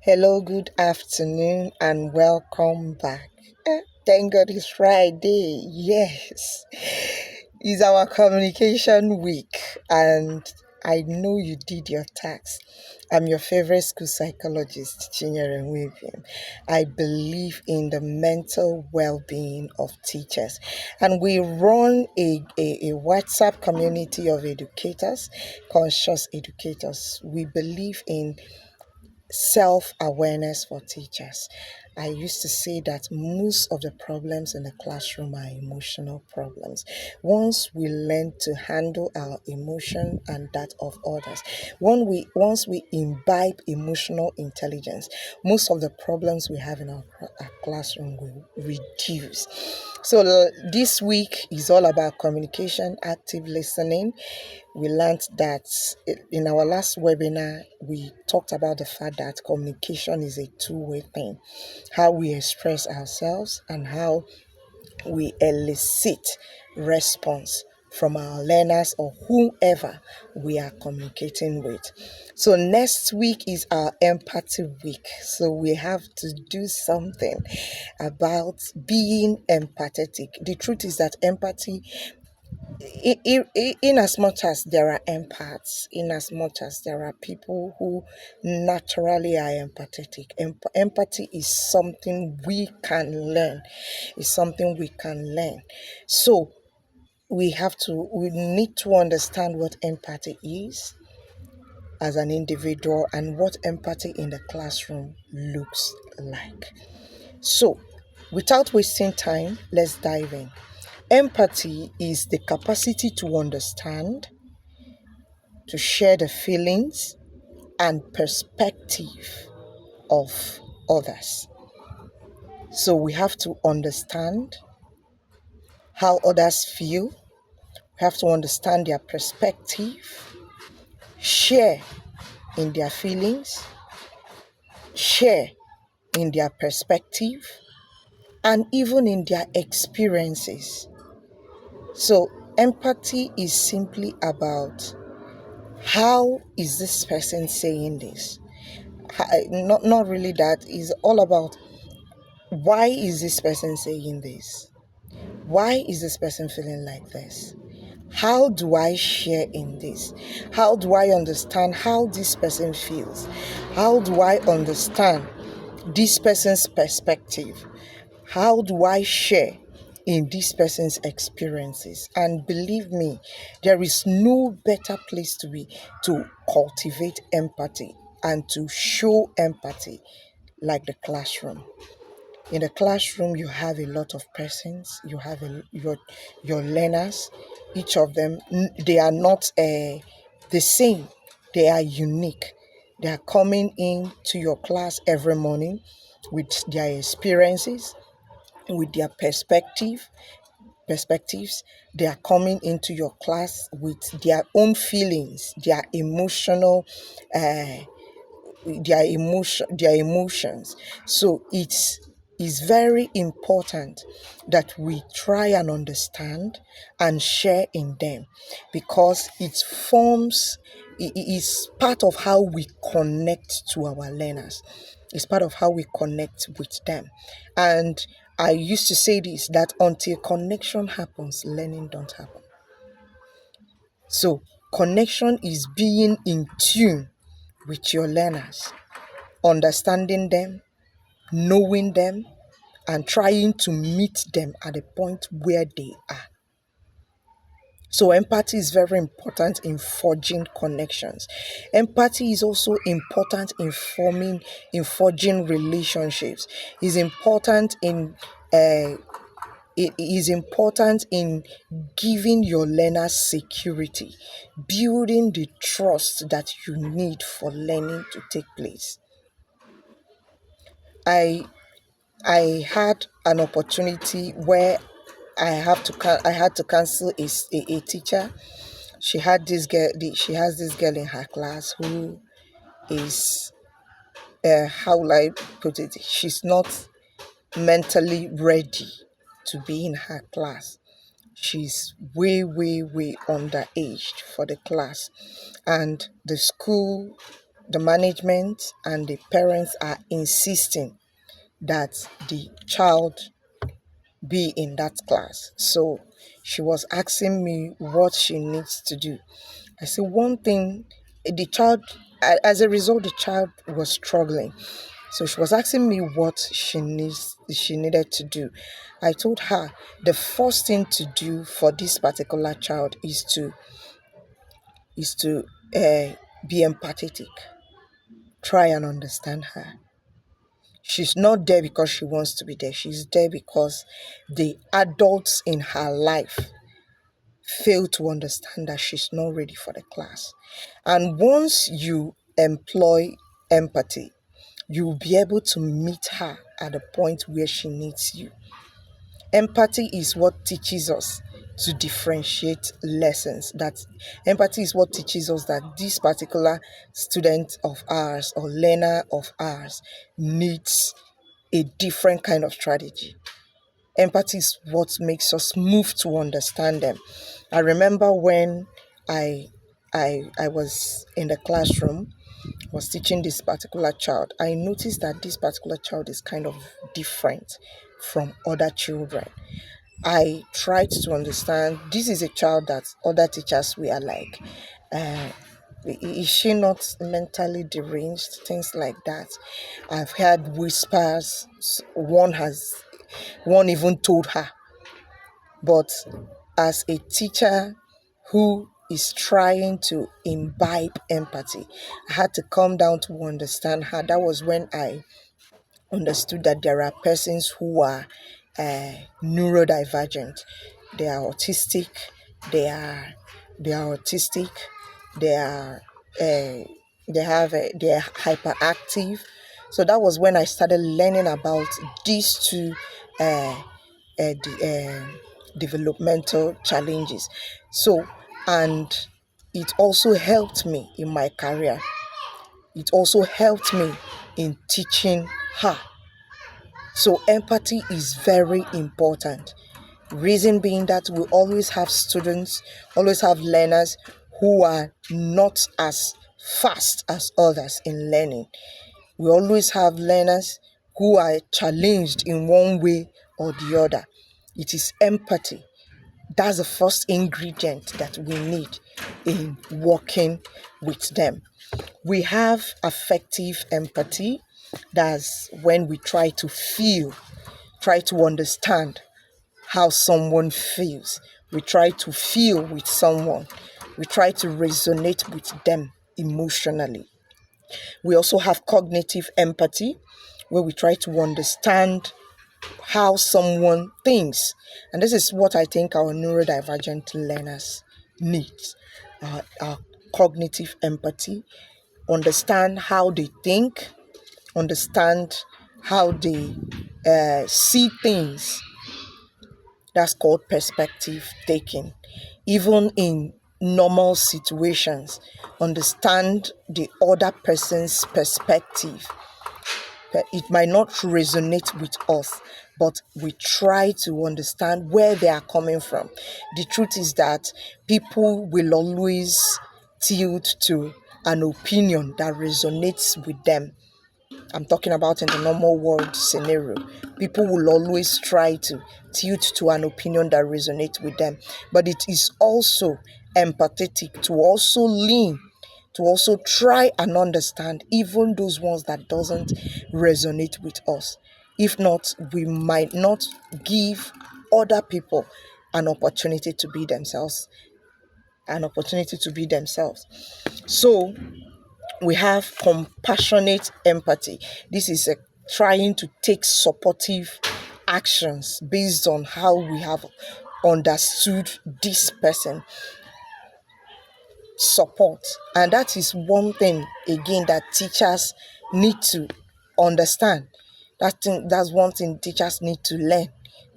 Hello, good afternoon, and welcome back. Thank God it's Friday. Yes, it's our communication week, and I know you did your tax. I'm your favorite school psychologist, Nwaebiem. I believe in the mental well being of teachers, and we run a WhatsApp community of educators, conscious educators. We believe in self awareness for teachers. I used to say that most of the problems in the classroom are emotional problems. Once we learn to handle our emotion and that of others, once we imbibe emotional intelligence, most of the problems we have in our classroom will reduce. So this week is all about communication, active listening. We learned that in our last webinar, we talked about the fact that communication is a two-way thing. How we express ourselves and how we elicit response from our learners or whoever we are communicating with. So next week is our empathy week. So we have to do something about being empathetic. The truth is that empathy, in as much as there are empaths, in as much as there are people who naturally are empathetic, empathy is something we can learn. It's something we can learn. So we need to understand what empathy is as an individual and what empathy in the classroom looks like. So, without wasting time, let's dive in. Empathy is the capacity to understand, to share the feelings and perspective of others. So we have to understand how others feel, we have to understand their perspective, share in their feelings, share in their perspective, and even in their experiences. So empathy is simply about how is this person saying this? Not really that. It's all about why is this person saying this? Why is this person feeling like this? How do I share in this? How do I understand how this person feels? How do I understand this person's perspective? How do I share in this person's experiences? And believe me, there is no better place to be to cultivate empathy and to show empathy like the classroom. In the classroom, you have a lot of persons. You have your learners. Each of them, they are not the same. They are unique. They are coming in to your class every morning with their experiences, with their perspectives. They are coming into your class with their own feelings, uh, their emotions. So it's very important that we try and understand and share in them, because it is part of how we connect to our learners. It's part of how we connect with them. And I used to say this, that until connection happens, learning don't happen. So connection is being in tune with your learners, understanding them, knowing them, and trying to meet them at the point where they are. So empathy is very important in forging connections. Empathy is also important in forging relationships. Is important in it is important in giving your learners security, building the trust that you need for learning to take place. I I had an opportunity where I had to cancel a teacher. She has this girl in her class who is how will I put it? She's not mentally ready to be in her class. She's way underaged for the class, and the school the management and the parents are insisting that the child be in that class. So she was asking me what she needs to do. I said, one thing, the child, as a result, the child was struggling. So she was asking me what she needed to do. I told her the first thing to do for this particular child is to be empathetic. Try and understand her. She's not there because she wants to be there. She's there because the adults in her life fail to understand that she's not ready for the class. And once you employ empathy, you'll be able to meet her at the point where she needs you. Empathy is what teaches us to differentiate lessons. That empathy is what teaches us that this particular student of ours or learner of ours needs a different kind of strategy. Empathy is what makes us move to understand them. I remember when I I was in the classroom, was teaching this particular child. I noticed that this particular child is kind of different from other children. I tried to understand, this is a child that other teachers were like, uh, is she not mentally deranged? Things like that. I've heard whispers. One even told her. But as a teacher who is trying to imbibe empathy, I had to come down to understand her. That was when I understood that there are persons who are neurodivergent. They are autistic. They are they are autistic. They are they are hyperactive. So that was when I started learning about these two uh, developmental challenges. So, and it also helped me in my career. It also helped me in teaching her. So empathy is very important. Reason being that we always have students, always have learners who are not as fast as others in learning. We always have learners who are challenged in one way or the other. It is empathy. That's the first ingredient that we need in working with them. We have affective empathy. That's when we try to feel, try to understand how someone feels. We try to feel with someone. We try to resonate with them emotionally. We also have cognitive empathy, where we try to understand how someone thinks. And this is what I think our neurodivergent learners need. Our cognitive empathy, understand how they think, understand how they see things. That's called perspective taking. Even in normal situations, understand the other person's perspective. It might not resonate with us, but we try to understand where they are coming from. The truth is that people will always tilt to an opinion that resonates with them. I'm talking about in the normal world scenario. People will always try to tilt to an opinion that resonates with them. But it is also empathetic to also lean, to also try and understand even those ones that doesn't resonate with us. If not, we might not give other people an opportunity to be themselves, an opportunity to be themselves. So we have compassionate empathy. This is trying to take supportive actions based on how we have understood this person. Support. And that is one thing again that teachers need to understand. That's one thing teachers need to learn.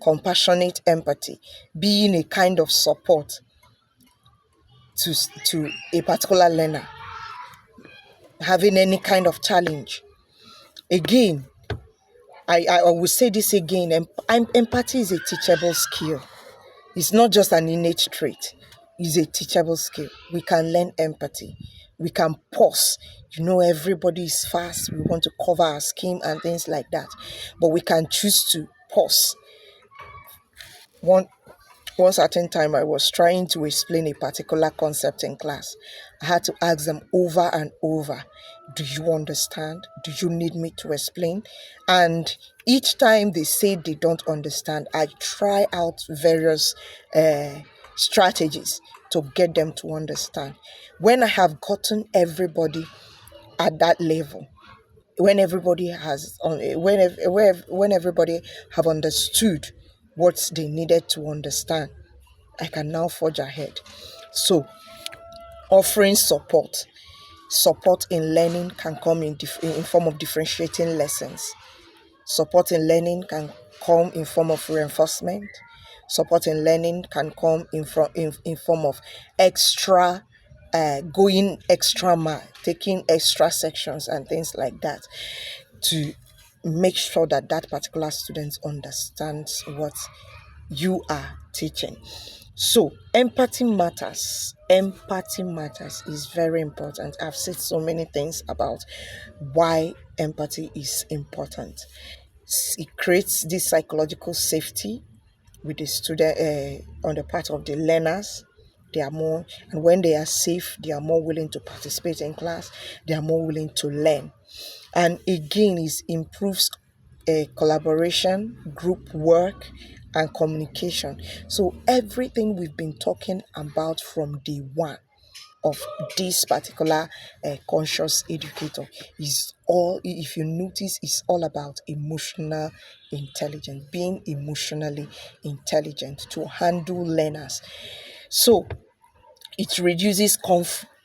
Compassionate empathy, being a kind of support to a particular learner having any kind of challenge. Again, I will say this again. Empathy is a teachable skill. It's not just an innate trait. It's a teachable skill. We can learn empathy. We can pause. Everybody is fast. We want to cover our scheme and things like that. But we can choose to pause. One certain time, I was trying to explain a particular concept in class. I had to ask them over and over, do you understand? Do you need me to explain? And each time they say they don't understand, I try out various strategies to get them to understand. When I have gotten everybody at that level, when everybody has when everybody have understood what they needed to understand, I can now forge ahead. So, offering support in learning can come in form of differentiating lessons. Support in learning can come in form of reinforcement. Support in learning can come in form of extra, going extra mile, taking extra sections and things like that, to make sure that that particular student understands what you are teaching. So empathy matters. Empathy matters is very important. I've said so many things about why empathy is important. It creates this psychological safety with the student, on the part of the learners. They are more, and when they are safe, they are more willing to participate in class. They are more willing to learn. And again, it improves collaboration, group work, and communication. So everything we've been talking about from day one of this particular conscious educator is all, if you notice, is all about emotional intelligence, being emotionally intelligent to handle learners. So it reduces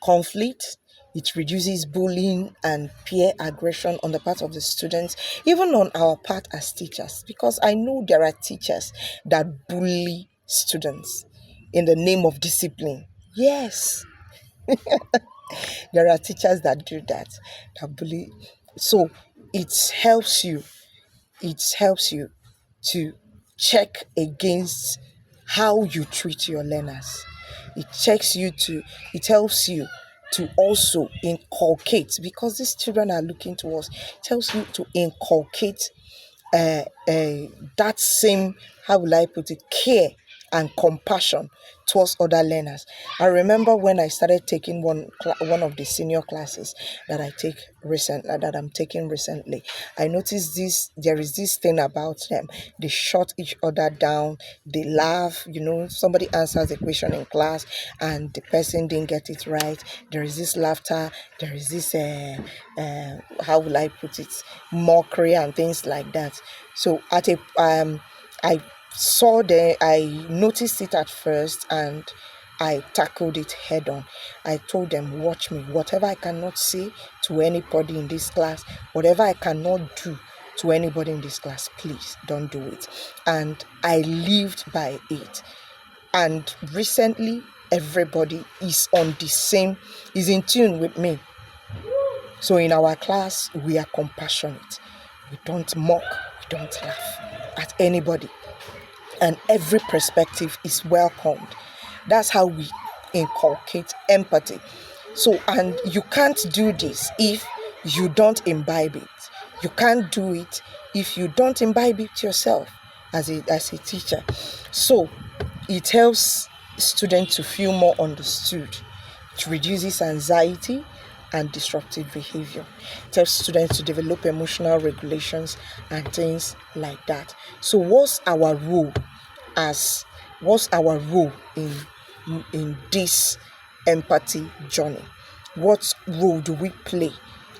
conflict. It reduces bullying and peer aggression on the part of the students, even on our part as teachers, because I know there are teachers that bully students in the name of discipline. Yes, there are teachers that do that, that bully. So it helps you to check against how you treat your learners. It helps you to also inculcate, because these children are looking to us. It tells you to inculcate that same, how will I put it, care and compassion towards other learners. I remember when I started taking one of the senior classes that I'm taking recently. I noticed this. There is this thing about them. They shut each other down. They laugh. Somebody answers a question in class and the person didn't get it right. There is this laughter. There is this how will I put it, mockery and things like that. So I noticed it at first and I tackled it head on. I told them, watch me. Whatever I cannot say to anybody in this class, whatever I cannot do to anybody in this class, please don't do it. And I lived by it. And recently, everybody is in tune with me. So in our class, we are compassionate. We don't mock, we don't laugh at anybody. And every perspective is welcomed. That's how we inculcate empathy. So, and you can't do this if you don't imbibe it. You can't do it if you don't imbibe it yourself as a teacher. So it helps students to feel more understood. It reduces anxiety and disruptive behavior. It helps students to develop emotional regulations and things like that. So what's our role in this empathy journey? What role do we play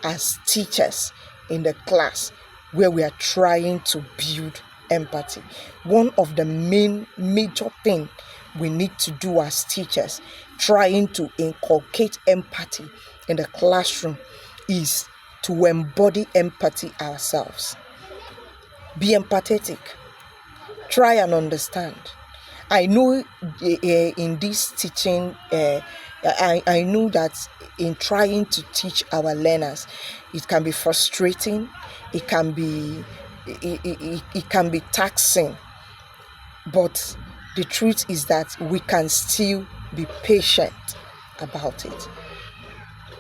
as teachers in the class where we are trying to build empathy? One of the major things we need to do as teachers trying to inculcate empathy in the classroom is to embody empathy ourselves. Be empathetic. Try and understand. I know in this teaching, I know that in trying to teach our learners, it can be frustrating. It can be taxing. But the truth is that we can still be patient about it.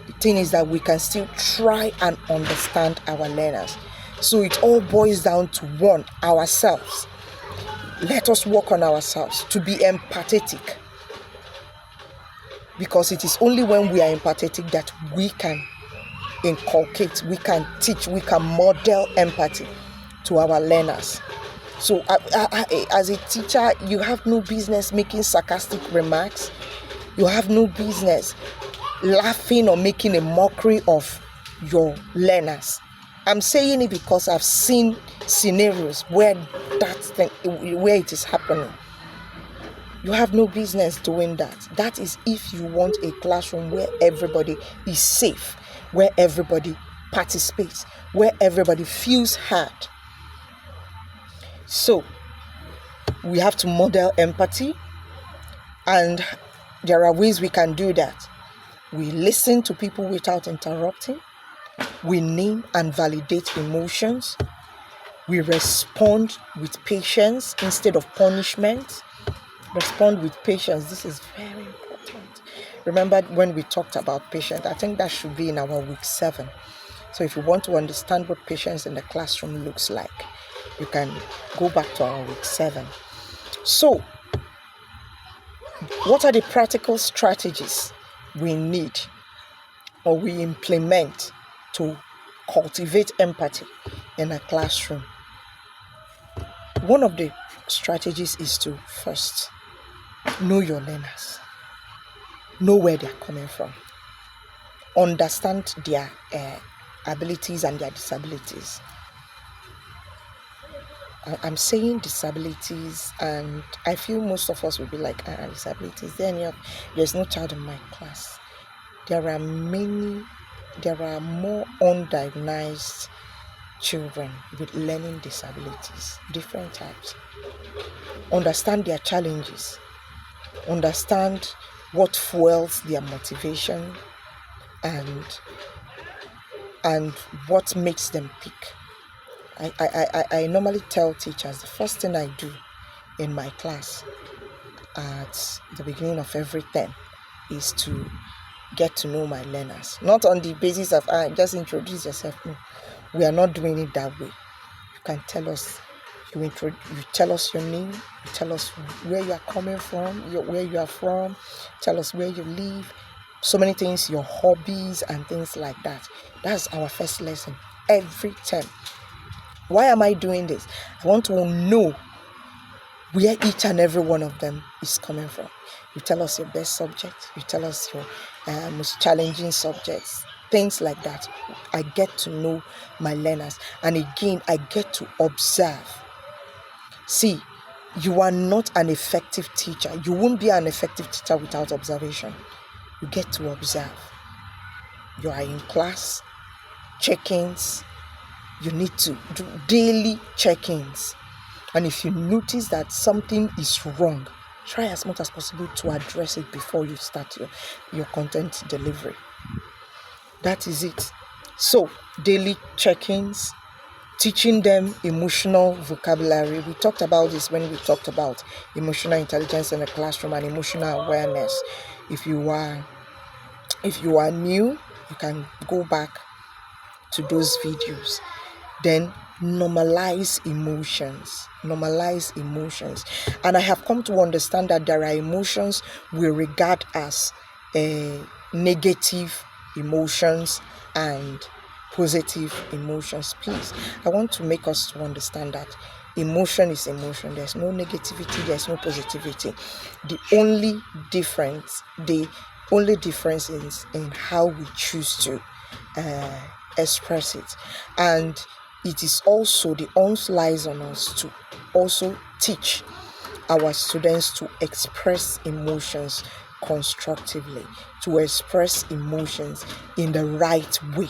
The thing is that we can still try and understand our learners. So it all boils down to one, ourselves. Let us work on ourselves to be empathetic. Because it is only when we are empathetic that we can inculcate, we can teach, we can model empathy to our learners. So as a teacher, you have no business making sarcastic remarks. You have no business laughing or making a mockery of your learners. I'm saying it because I've seen scenarios where where it is happening. You have no business doing that. That is if you want a classroom where everybody is safe, where everybody participates, where everybody feels heard. So we have to model empathy, and there are ways we can do that. We listen to people without interrupting. We name and validate emotions. We respond with patience instead of punishment. Respond with patience. This is very important. Remember when we talked about patience? I think that should be in our week 7. So if you want to understand what patience in the classroom looks like, you can go back to our week 7. So, what are the practical strategies we need or we implement to cultivate empathy in a classroom? One of the strategies is to first know your learners, know where they're coming from, understand their abilities and their disabilities. I'm saying disabilities, and I feel most of us will be like, disabilities. There's no child in my class. There are more undiagnosed children with learning disabilities, different types. Understand their challenges. Understand what fuels their motivation and what makes them peak. I normally tell teachers the first thing I do in my class at the beginning of every term is to get to know my learners. Not on the basis of just introduce yourself. No, we are not doing it that way. You can tell us, you tell us your name, you tell us where you are coming from, where you are from, tell us where you live, so many things, your hobbies and things like that. That's our first lesson every term. Why am I doing this? I want to know where each and every one of them is coming from. You tell us your best subject, you tell us your most challenging subjects, things like that. I get to know my learners, and again, I get to observe. See, you are not an effective teacher. You won't be an effective teacher without observation. You get to observe. You are in class, check-ins. You need to do daily check-ins. And if you notice that something is wrong, try as much as possible to address it before you start your content delivery. That is it. So, daily check-ins, teaching them emotional vocabulary. We talked about this when we talked about emotional intelligence in the classroom and emotional awareness. If you are new, you can go back to those videos. Then normalize emotions. And I have come to understand that there are emotions we regard as negative emotions and positive emotions. Please, I want to make us to understand that emotion is emotion. There's no negativity, there's no positivity. The only difference is in how we choose to express it. And it is also, the onus lies on us to also teach our students to express emotions constructively, to express emotions in the right way.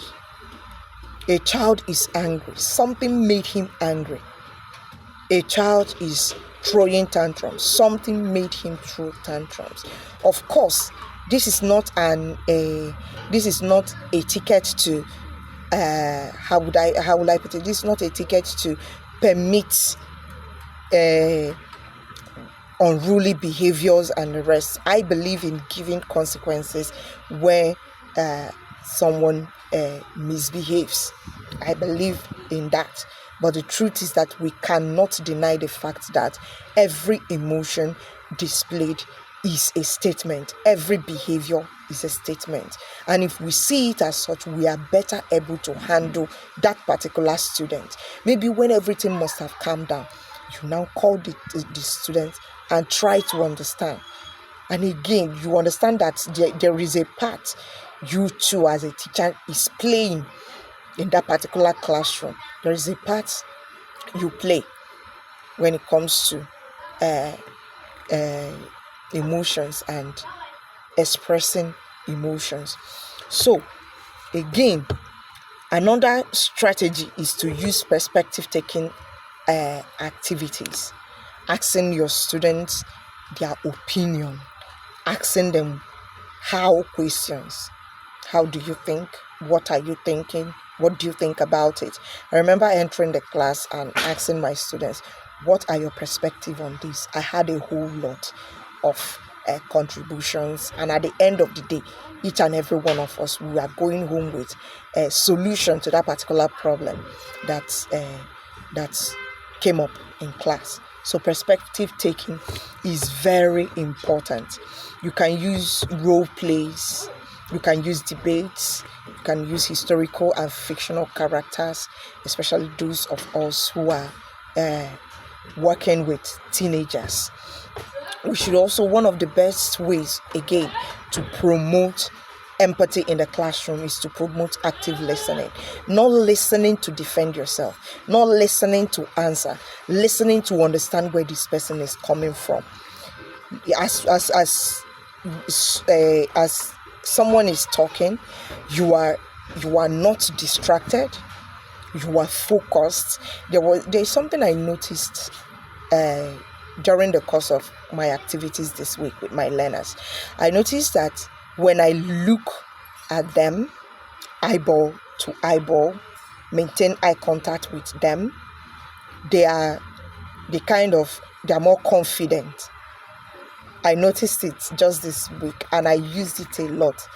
A child is angry. Something made him angry. A child is throwing tantrums. Something made him throw tantrums. Of course, this is not a ticket to how would I put it? This is not a ticket to permit unruly behaviors and the rest. I believe in giving consequences where someone misbehaves. I believe in that. But the truth is that we cannot deny the fact that every emotion displayed is a statement. Every behavior is a statement. And if we see it as such, we are better able to handle that particular student. Maybe when everything must have calmed down, you now call the student and try to understand. And again, you understand that there is a part you too as a teacher is playing in that particular classroom. There is a part you play when it comes to emotions and expressing emotions. So again, another strategy is to use perspective taking activities, asking your students their opinion, asking them how questions. How do you think? What are you thinking? What do you think about it? I remember entering the class and asking my students, what are your perspective on this? I had a whole lot of contributions, and at the end of the day, each and every one of us, we are going home with a solution to that particular problem that came up in class. So perspective taking is very important. You can use role plays, you can use debates, you can use historical and fictional characters, especially those of us who are working with teenagers. We should also, one of the best ways, again, to promote empathy in the classroom is to promote active listening. Not listening to defend yourself, not listening to answer, listening to understand where this person is coming from. As someone is talking, you are not distracted, you are focused. There's something I noticed during the course of my activities this week with my learners. I noticed that when I look at them eyeball to eyeball, maintain eye contact with them, they are more confident. I noticed it just this week, and I used it a lot.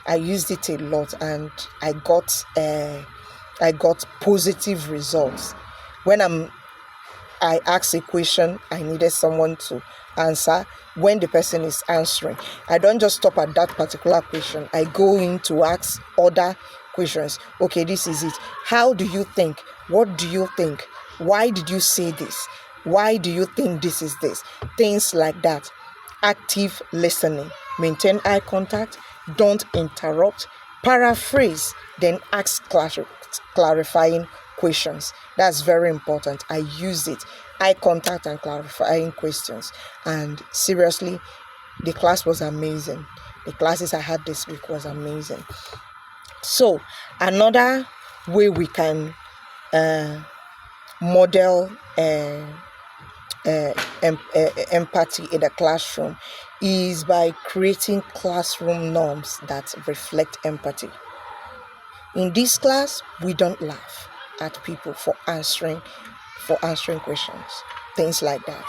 And I got positive results. When I ask a question, I needed someone to answer. When the person is answering, I don't just stop at that particular question. I go in to ask other questions. Okay, this is it. How do you think? What do you think? Why did you say this? Why do you think this is this? Things like that. Active listening. Maintain eye contact. Don't interrupt. Paraphrase. Then ask clarifying questions. That's very important. I use it. Eye contact and clarifying questions. And seriously, the class was amazing. The classes I had this week was amazing. So another way we can model empathy in the classroom is by creating classroom norms that reflect empathy. In this class, we don't laugh at people for answering questions, things like that.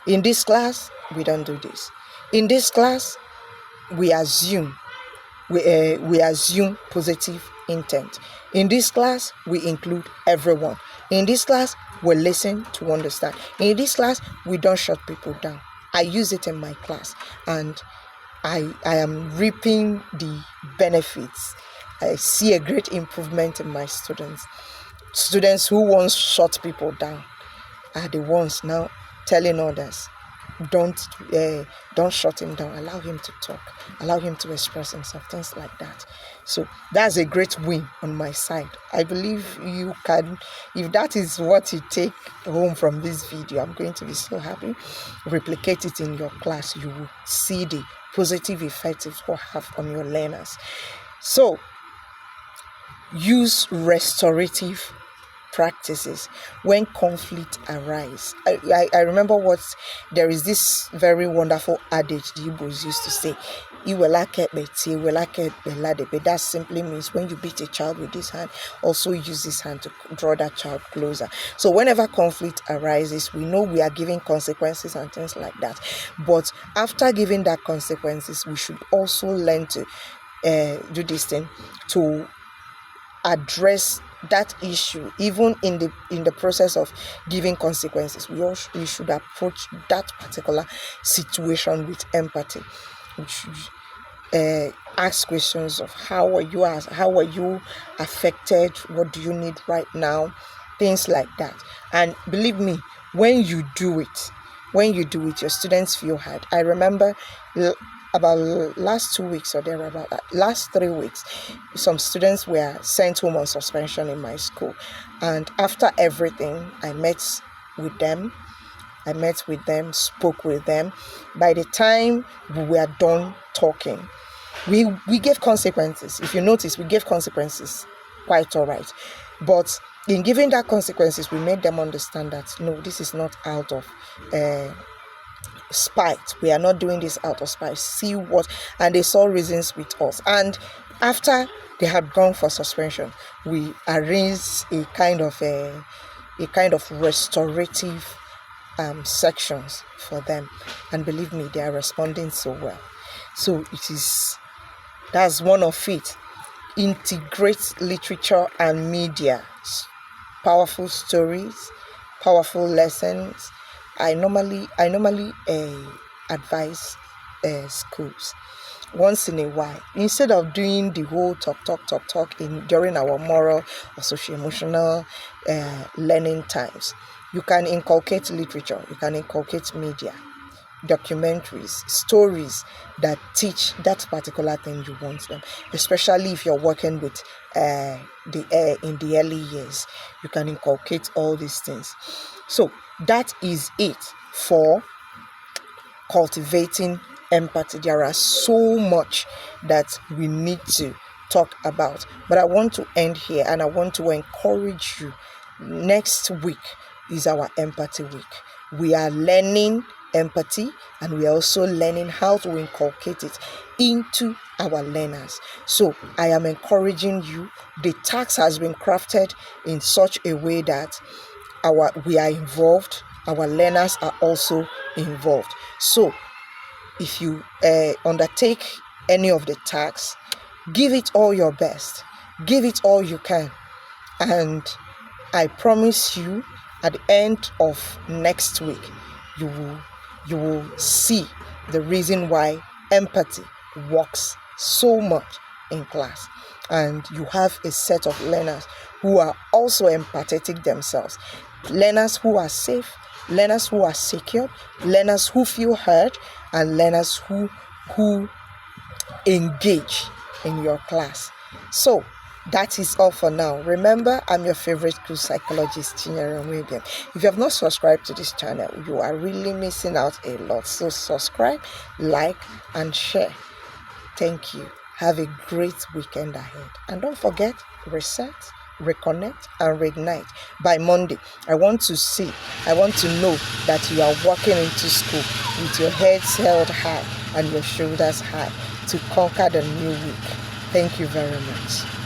In this class, we don't do this. In this class, we assume positive intent. In this class, we include everyone. In this class, we listen to understand. In this class, we don't shut people down. I use it in my class, and I am reaping the benefits. I see a great improvement in my students. Students who once shut people down are the ones now telling others, don't shut him down. Allow him to talk. Allow him to express himself. Things like that. So that's a great win on my side. I believe you can, if that is what you take home from this video, I'm going to be so happy. Replicate it in your class. You will see the positive effect it will have on your learners. So use restorative practices when conflict arise. I remember there is this very wonderful adage the Igbos used to say, that simply means when you beat a child with this hand, also use this hand to draw that child closer. So whenever conflict arises, we know we are giving consequences and things like that. But after giving that consequences, we should also learn to do this thing to address that issue, even in the process of giving consequences. We should approach that particular situation with empathy. We should ask questions of how are you affected, what do you need right now, things like that. And believe me, when you do it, your students feel heard. I remember about last 2 weeks or thereabout, last 3 weeks, some students were sent home on suspension in my school, and after everything, I met with them, spoke with them. By the time we were done talking, we gave consequences. If you notice, we gave consequences quite all right. But in giving that consequences, we made them understand that no, this is not out of spite. We are not doing this out of spite. See what, and they saw reasons with us. And after they had gone for suspension, we arranged a kind of restorative sections for them, and believe me, they are responding so well. So that's one of it. Integrate literature and media, powerful stories, powerful lessons. I normally advise schools once in a while, instead of doing the whole talk during our moral or socio-emotional learning times, you can inculcate literature, you can inculcate media, documentaries, stories that teach that particular thing you want them, especially if you're working with in the early years. You can inculcate all these things. So that is it for cultivating empathy. There are so much that we need to talk about, but I want to end here, and I want to encourage you. Next week is our empathy week. We are learning empathy, and we are also learning how to inculcate it into our learners. So I am encouraging you. The task has been crafted in such a way that we are involved, our learners are also involved. So if you undertake any of the tasks, give it all your best, give it all you can, and I promise you, at the end of next week, you will see the reason why empathy works so much in class. And you have a set of learners who are also empathetic themselves, learners who are safe, learners who are secure, learners who feel heard, and learners who engage in your class. So that is all for now. Remember, I'm your favorite school psychologist, Nwaebiem. If you have not subscribed to this channel, you are really missing out a lot. So subscribe, like, and share. Thank you. Have a great weekend ahead. And don't forget, reset, reconnect, and reignite. By Monday, I want to know that you are walking into school with your heads held high and your shoulders high to conquer the new week. Thank you very much.